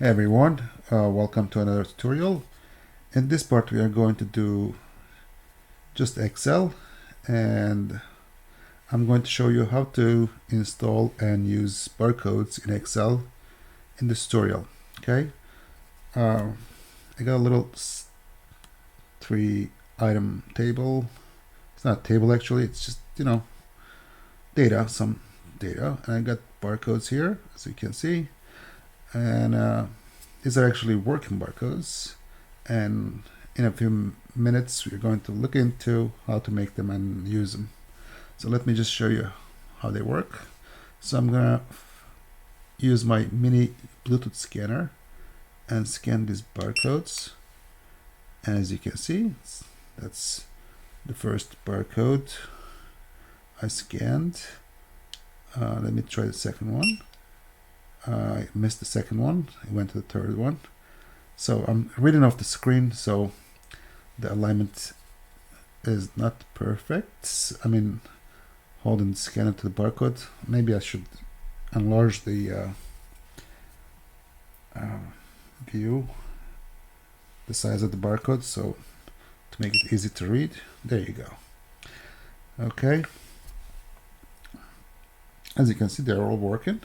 Hey everyone, welcome to another tutorial. In this part we are going to do just Excel, and I'm going to show you how to install and use barcodes in Excel in this tutorial. Okay, I got a little 3-item table. It's not a table actually, it's just data, some data, and I got barcodes here as you can see, and these are actually working barcodes, and in a few minutes we're going to look into how to make them and use them. So let me just show you how they work. So I'm gonna use my mini Bluetooth scanner and scan these barcodes, and as you can see, that's the first barcode I scanned. Let me try the second one. I missed the second one. I went to the third one. So I'm reading off the screen, so the alignment is not perfect. I mean, holding the scanner to the barcode. Maybe I should enlarge the view, the size of the barcode, so to make it easy to read. There you go. Okay. As you can see, they're all working.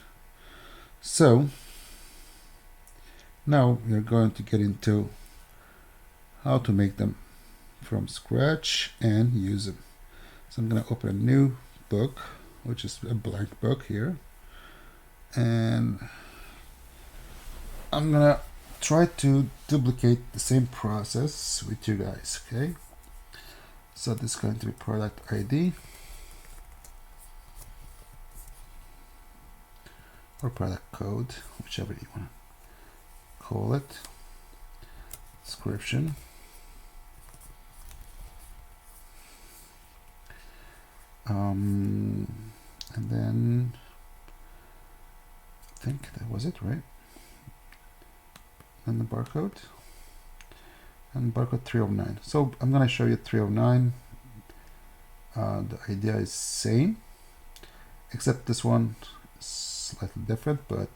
So now we're going to get into how to make them from scratch and use them. So I'm going to open a new book, which is a blank book here, and I'm going to try to duplicate the same process with you guys. Okay, so this is going to be product ID or product code, whichever you want to call it. Description. And then I think that was it, right? And the barcode. And barcode 309. So I'm going to show you 309. The idea is same, except this one slightly different, but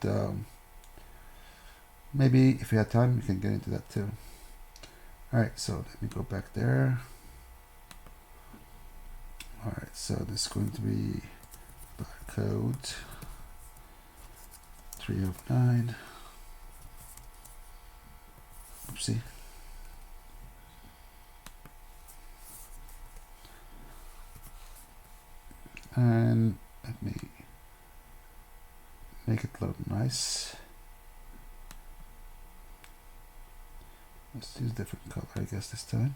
maybe if you have time you can get into that too. Alright, so let me go back there. Alright, so this is going to be barcode 309. Oopsie. And let me make it look nice. Let's use different color, I guess, this time.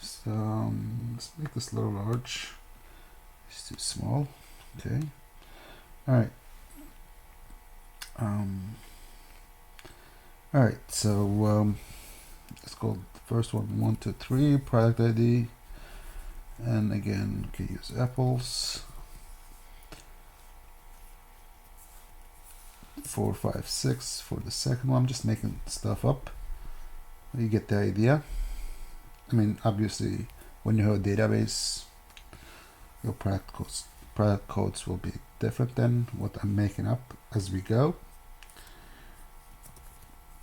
So let's make this a little large. It's too small. Okay. All right. All right. So let's go the first one. 1, 2, 3. Product ID, and again, you can use apples. 4, 5, 6 for the second one. I'm just making stuff up. You get the idea. I mean, obviously, when you have a database, your product codes will be different than what I'm making up as we go.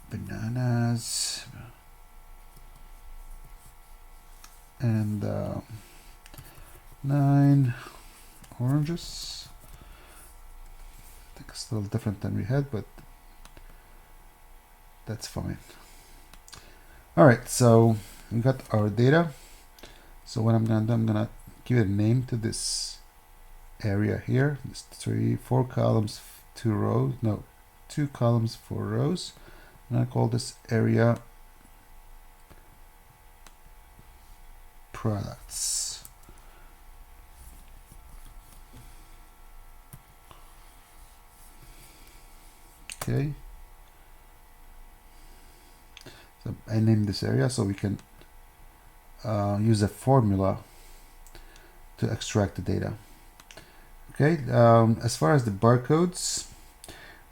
Bananas and 9 oranges. I think it's a little different than we had, but that's fine. All right, so we got our data. So what I'm gonna do, I'm gonna give it a name to this area here. This 4 columns, 2 rows. No, 2 columns, 4 rows. And I call this area products. Okay. So I named this area so we can use a formula to extract the data. Okay, as far as the barcodes,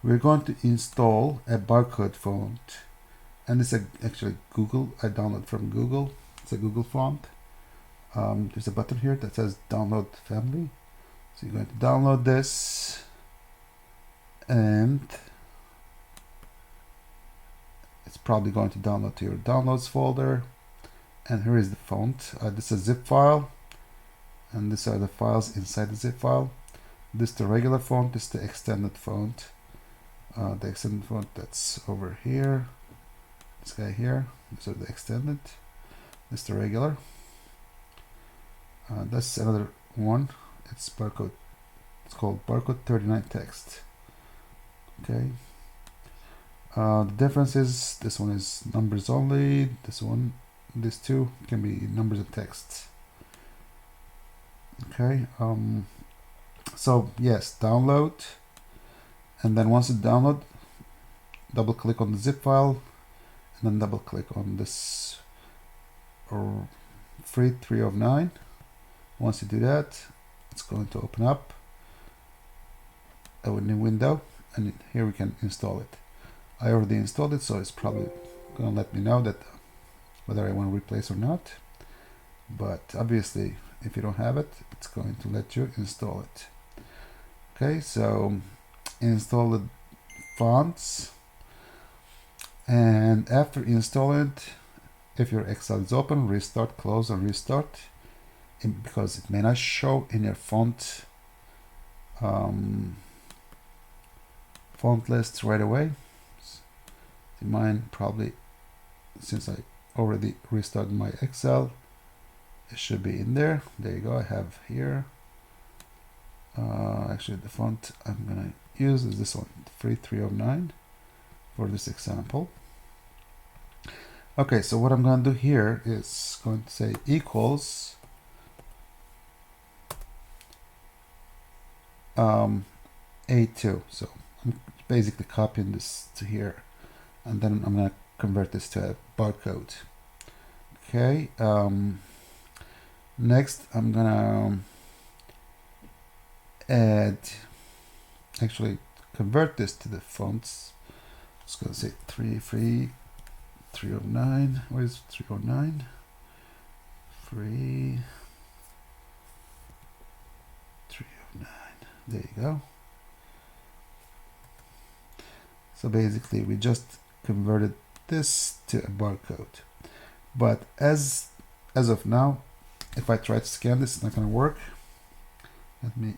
we're going to install a barcode font, and it's actually Google. I downloaded from Google. It's a Google font. There's a button here that says download family. So you're going to download this, and it's probably going to download to your downloads folder. And here is the font. This is a zip file, and these are the files inside the zip file. This is the regular font, this is the extended font. The extended font that's over here, this guy here, these are the extended. This is the regular. That's another one. It's barcode. It's called barcode 39 text. Okay. The difference is this one is numbers only. These two can be numbers and text. Okay. So yes, download, and then once you download, double click on the zip file, and then double click on this free 3 of 9. Once you do that, it's going to open up a new window, and here we can install it. I already installed it, so it's probably going to let me know that whether I want to replace or not. But obviously, if you don't have it, it's going to let you install it. Okay, so install the fonts, and after installing it, if your Excel is open, restart, close, and restart, because it may not show in your font list right away. In mine, probably, since I already restarted my Excel, it should be in there. There you go. I have here. Actually, the font I'm gonna use is this one, free 3 of 9, for this example. Okay, so what I'm gonna do here is going to say equals A2. So I'm basically copying this to here, and then I'm gonna convert this to a barcode. Okay. Next, I'm gonna actually convert this to the fonts. I'm just gonna say 3 of 9. Where is 3 of 9? Free 3 of 9. There you go. So basically, we just converted this to a barcode. But as of now, if I try to scan this, it's not going to work. Let me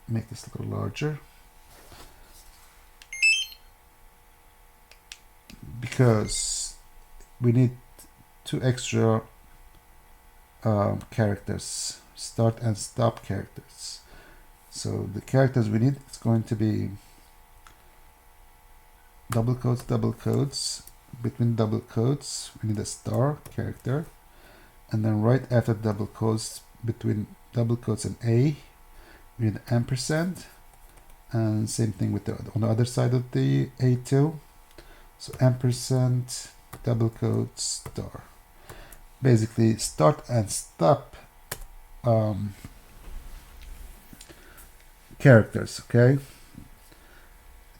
make this a little larger, because we need 2 extra characters, start and stop characters. So the characters we need is going to be double quotes. Between double quotes, we need a star character, and then right after double quotes, between double quotes and A, we need ampersand, and same thing with on the other side of the A2. So ampersand, double quotes, star. Basically, start and stop characters. Okay, it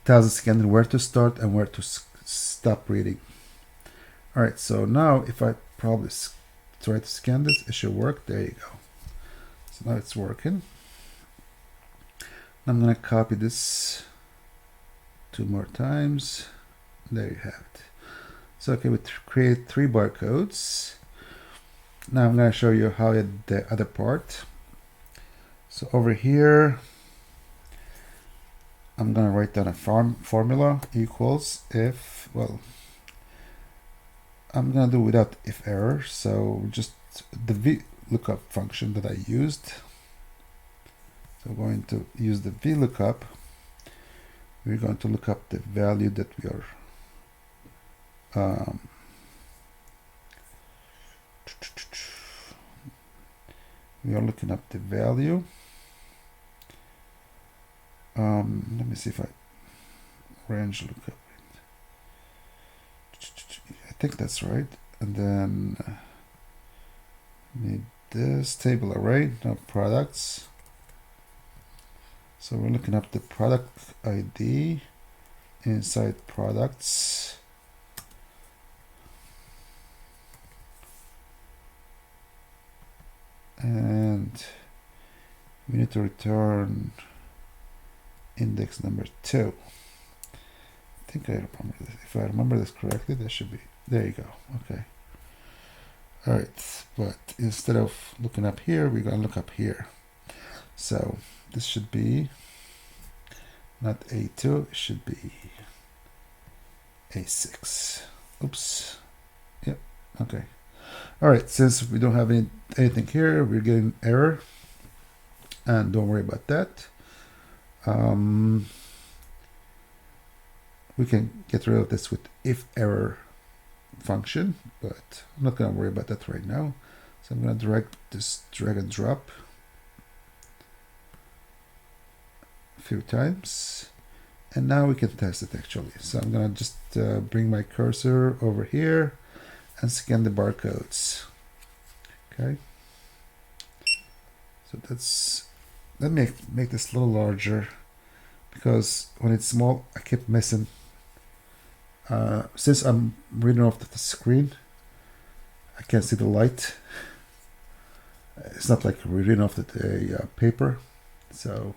tells the scanner where to start and where to stop reading. All right, so now if I probably try to scan this, it should work. There you go. So now it's working. I'm gonna copy this 2 more times. There you have it. So okay, we create 3 barcodes. Now I'm gonna show you how the other part. So over here, I'm gonna write down a formula equals if, well, I'm gonna do without if error. So just the VLOOKUP function that I used. So we're going to use the VLOOKUP. We're going to look up the value that we are looking up the value. Let me see if I range lookup. I think that's right. And then need this table array, now products. So we're looking up the product ID inside products. we need to return index number 2. I think I remember this. If I remember this correctly, that should be, there you go. Okay. All right, but instead of looking up here, we're gonna look up here. So this should be not A2, it should be A6. Oops. Yep. Okay. All right. Since we don't have anything here, we're getting error, and don't worry about that. We can get rid of this with if error function, but I'm not going to worry about that right now. So I'm going to drag and drop a few times, and now we can test it actually. So I'm going to just bring my cursor over here and scan the barcodes. Okay. So let me make this a little larger, because when it's small, I keep missing. Since I'm reading off the screen, I can't see the light. It's not like reading off the paper, so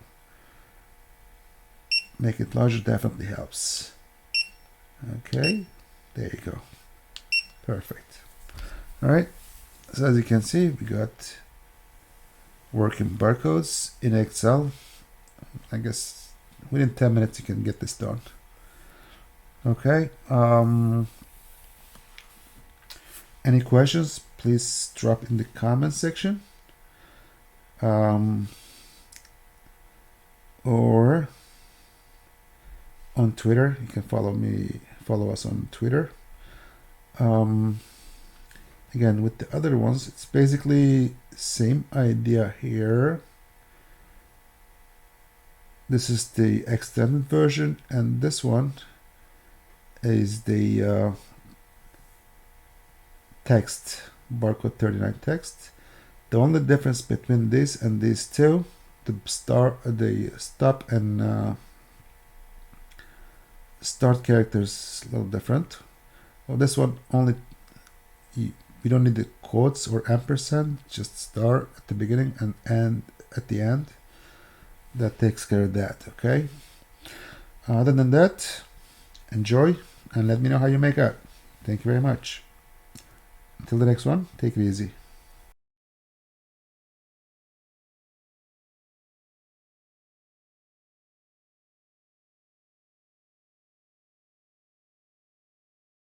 make it larger definitely helps. Okay, there you go. Perfect. All right, so as you can see, we got working barcodes in Excel. I guess within 10 minutes you can get this done. Okay. Any questions, please drop in the comment section. Or on Twitter, you can follow us on Twitter. Again, with the other ones, it's basically same idea here. This is the extended version, and this one is the text, barcode 39 text. The only difference between this and these two, the stop and start characters is a little different. Well, this one only, we don't need the quotes or ampersand, just star at the beginning and at the end. That takes care of that, okay? Other than that, enjoy and let me know how you make out. Thank you very much. Until the next one, take it easy.